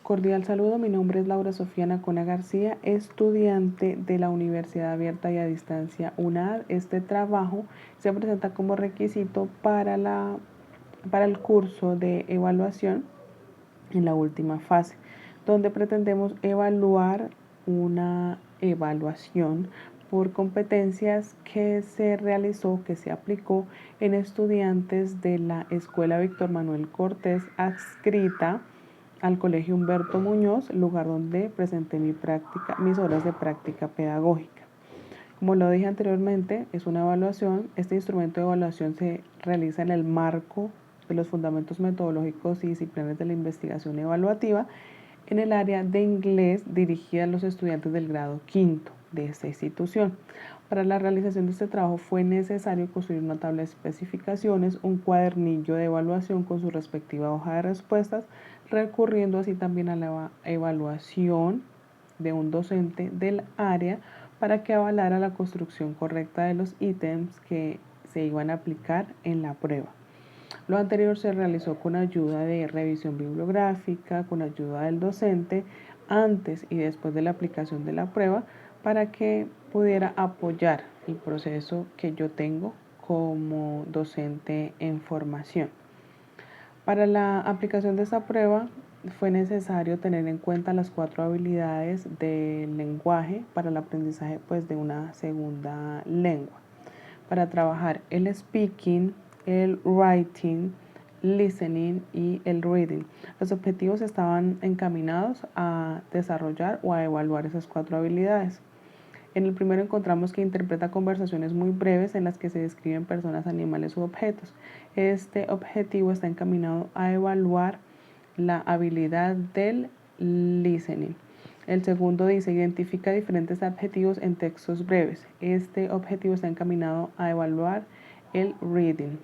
Cordial saludo, mi nombre es Laura Sofía Nacona García, estudiante de la Universidad Abierta y a Distancia UNAD. Este trabajo se presenta como requisito para el curso de evaluación en la última fase, donde pretendemos evaluar una evaluación por competencias que se realizó, que se aplicó en estudiantes de la Escuela Víctor Manuel Cortés adscrita al Colegio Humberto Muñoz, lugar donde presenté mis horas de práctica pedagógica. Como lo dije anteriormente, es una evaluación. Este instrumento de evaluación se realiza en el marco de los fundamentos metodológicos y disciplinas de la investigación evaluativa en el área de inglés dirigida a los estudiantes del grado quinto de esta institución. Para la realización de este trabajo fue necesario construir una tabla de especificaciones, un cuadernillo de evaluación con su respectiva hoja de respuestas, recurriendo así también a la evaluación de un docente del área para que avalara la construcción correcta de los ítems que se iban a aplicar en la prueba. Lo anterior se realizó con ayuda de revisión bibliográfica, con ayuda del docente, antes y después de la aplicación de la prueba, para que pudiera apoyar el proceso que yo tengo como docente en formación. Para la aplicación de esta prueba fue necesario tener en cuenta las 4 habilidades del lenguaje para el aprendizaje de una segunda lengua. Para trabajar el speaking, el writing, listening y el reading. Los objetivos estaban encaminados a desarrollar o a evaluar esas 4 habilidades. En el primero encontramos que interpreta conversaciones muy breves en las que se describen personas, animales u objetos. Este objetivo está encaminado a evaluar la habilidad del listening. El segundo dice, identifica diferentes adjetivos en textos breves. Este objetivo está encaminado a evaluar el reading.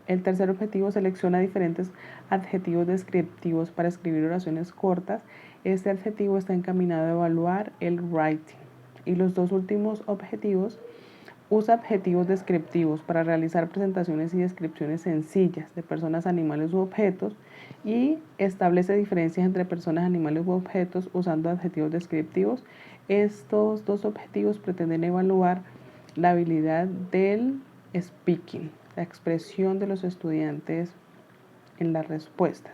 El tercer objetivo selecciona diferentes adjetivos descriptivos para escribir oraciones cortas. Este adjetivo está encaminado a evaluar el writing. Y los dos últimos objetivos, usa adjetivos descriptivos para realizar presentaciones y descripciones sencillas de personas, animales u objetos y establece diferencias entre personas, animales u objetos usando adjetivos descriptivos. Estos dos objetivos pretenden evaluar la habilidad del speaking, la expresión de los estudiantes en las respuestas.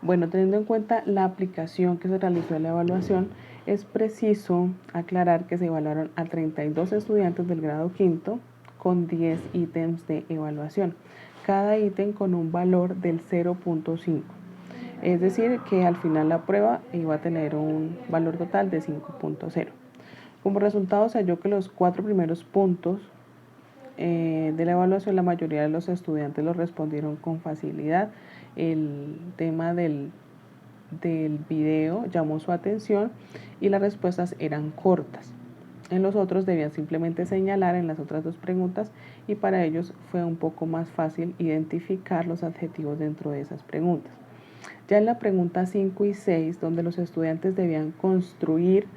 Bueno, teniendo en cuenta la aplicación que se realizó en la evaluación, es preciso aclarar que se evaluaron a 32 estudiantes del grado quinto con 10 ítems de evaluación, cada ítem con un valor del 0.5. Es decir, que al final la prueba iba a tener un valor total de 5.0. Como resultado se halló que los 4 primeros puntos de la evaluación, la mayoría de los estudiantes lo respondieron con facilidad. El tema del video llamó su atención y las respuestas eran cortas. En los otros debían simplemente señalar en las otras 2 preguntas y para ellos fue un poco más fácil identificar los adjetivos dentro de esas preguntas. Ya en la pregunta 5 y 6, donde los estudiantes debían construir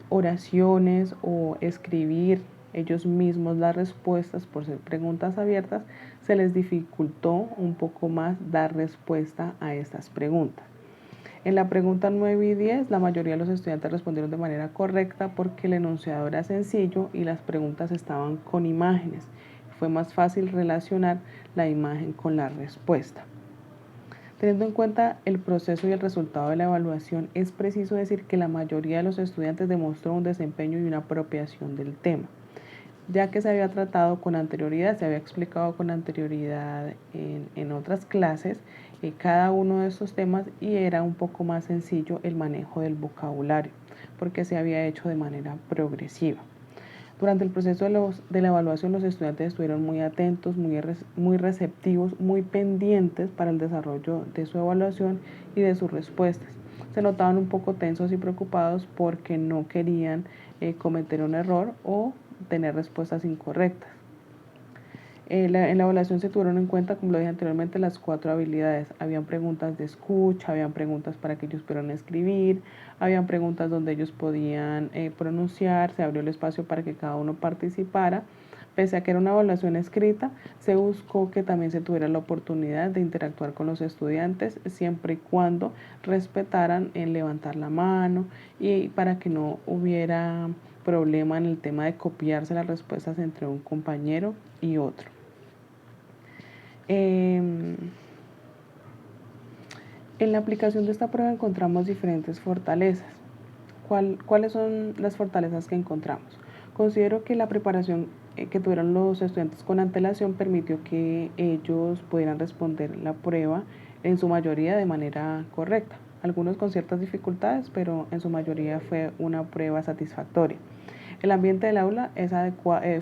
oraciones o escribir ellos mismos las respuestas por ser preguntas abiertas, se les dificultó un poco más dar respuesta a estas preguntas. En la pregunta 9 y 10, la mayoría de los estudiantes respondieron de manera correcta porque el enunciado era sencillo y las preguntas estaban con imágenes. Fue más fácil relacionar la imagen con la respuesta. Teniendo en cuenta el proceso y el resultado de la evaluación, es preciso decir que la mayoría de los estudiantes demostró un desempeño y una apropiación del tema, ya que se había tratado con anterioridad, se había explicado con anterioridad en otras clases cada uno de estos temas y era un poco más sencillo el manejo del vocabulario, porque se había hecho de manera progresiva. Durante el proceso de la evaluación, los estudiantes estuvieron muy atentos, muy receptivos, muy pendientes para el desarrollo de su evaluación y de sus respuestas. Se notaban un poco tensos y preocupados porque no querían cometer un error o tener respuestas incorrectas. En la evaluación se tuvieron en cuenta, como lo dije anteriormente, las 4 habilidades. Habían preguntas de escucha, habían preguntas para que ellos pudieran escribir, habían preguntas donde ellos podían pronunciar, se abrió el espacio para que cada uno participara, Pese a que era una evaluación escrita, se buscó que también se tuviera la oportunidad de interactuar con los estudiantes siempre y cuando respetaran el levantar la mano y para que no hubiera problema en el tema de copiarse las respuestas entre un compañero y otro. En la aplicación de esta prueba encontramos diferentes fortalezas. ¿Cuáles son las fortalezas que encontramos? Considero que la preparación que tuvieron los estudiantes con antelación permitió que ellos pudieran responder la prueba en su mayoría de manera correcta. Algunos con ciertas dificultades, pero en su mayoría fue una prueba satisfactoria. El ambiente del aula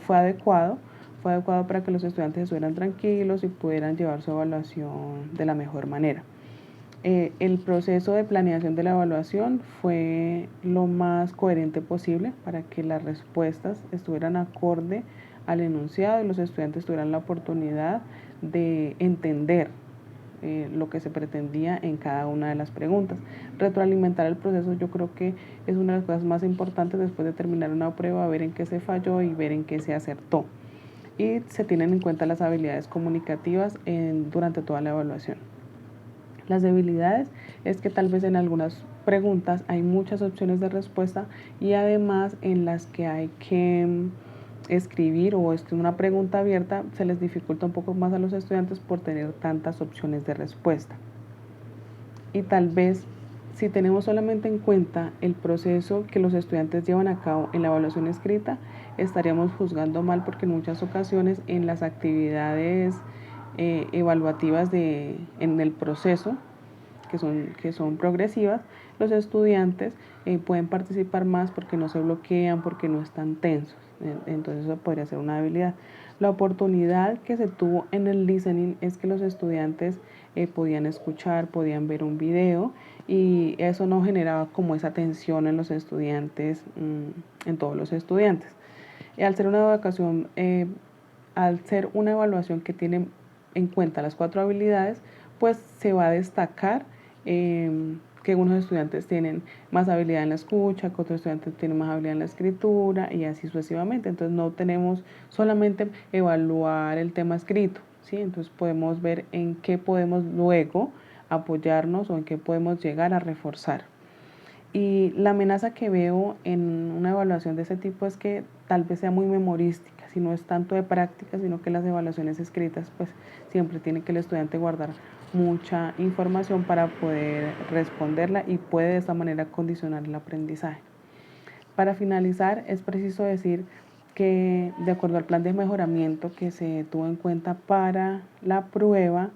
fue adecuado para que los estudiantes estuvieran tranquilos y pudieran llevar su evaluación de la mejor manera. El proceso de planeación de la evaluación fue lo más coherente posible para que las respuestas estuvieran acorde al enunciado y los estudiantes tuvieran la oportunidad de entender lo que se pretendía en cada una de las preguntas. Retroalimentar el proceso yo creo que es una de las cosas más importantes después de terminar una prueba, ver en qué se falló y ver en qué se acertó. Y se tienen en cuenta las habilidades comunicativas durante toda la evaluación. Las debilidades es que tal vez en algunas preguntas hay muchas opciones de respuesta y además en las que hay que escribir o es una pregunta abierta se les dificulta un poco más a los estudiantes por tener tantas opciones de respuesta. Y tal vez si tenemos solamente en cuenta el proceso que los estudiantes llevan a cabo en la evaluación escrita, estaríamos juzgando mal porque en muchas ocasiones en las actividades evaluativas en el proceso, que son progresivas, los estudiantes pueden participar más porque no se bloquean, porque no están tensos. Entonces eso podría ser una debilidad. La oportunidad que se tuvo en el listening es que los estudiantes podían escuchar, podían ver un video y eso no generaba como esa tensión en los estudiantes, en todos los estudiantes. Y al ser una evaluación que tiene en cuenta las 4 habilidades, pues se va a destacar que unos estudiantes tienen más habilidad en la escucha, que otros estudiantes tienen más habilidad en la escritura y así sucesivamente. Entonces no tenemos solamente evaluar el tema escrito, ¿sí? Entonces podemos ver en qué podemos luego apoyarnos o en qué podemos llegar a reforzar. Y la amenaza que veo en una evaluación de ese tipo es que tal vez sea muy memorística, si no es tanto de práctica, sino que las evaluaciones escritas pues siempre tiene que el estudiante guardar mucha información para poder responderla y puede de esta manera condicionar el aprendizaje. Para finalizar, es preciso decir que de acuerdo al plan de mejoramiento que se tuvo en cuenta para la prueba,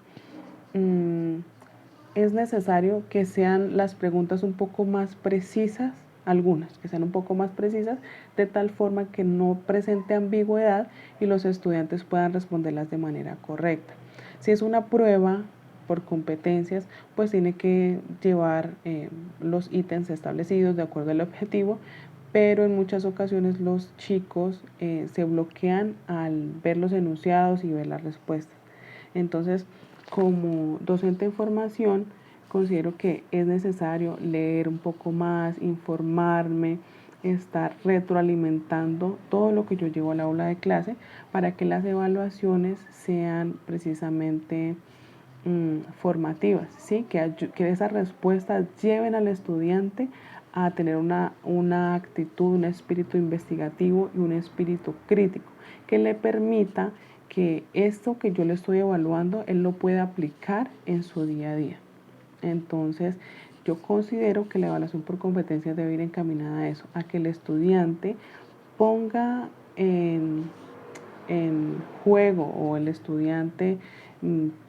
es necesario que sean las preguntas un poco más precisas, algunas que sean un poco más precisas, de tal forma que no presente ambigüedad y los estudiantes puedan responderlas de manera correcta. Si es una prueba por competencias, pues tiene que llevar los ítems establecidos de acuerdo al objetivo, pero en muchas ocasiones los chicos se bloquean al ver los enunciados y ver las respuestas. Entonces, como docente de formación, considero que es necesario leer un poco más, informarme, estar retroalimentando todo lo que yo llevo al aula de clase para que las evaluaciones sean precisamente formativas, ¿sí? Que esas respuestas lleven al estudiante a tener una actitud, un espíritu investigativo y un espíritu crítico que le permita que esto que yo le estoy evaluando, él lo pueda aplicar en su día a día. Entonces, yo considero que la evaluación por competencias debe ir encaminada a eso, a que el estudiante ponga en juego o el estudiante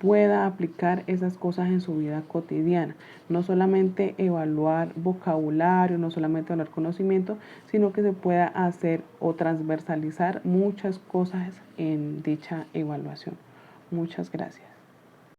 pueda aplicar esas cosas en su vida cotidiana. No solamente evaluar vocabulario, no solamente evaluar conocimiento, sino que se pueda hacer o transversalizar muchas cosas en dicha evaluación. Muchas gracias.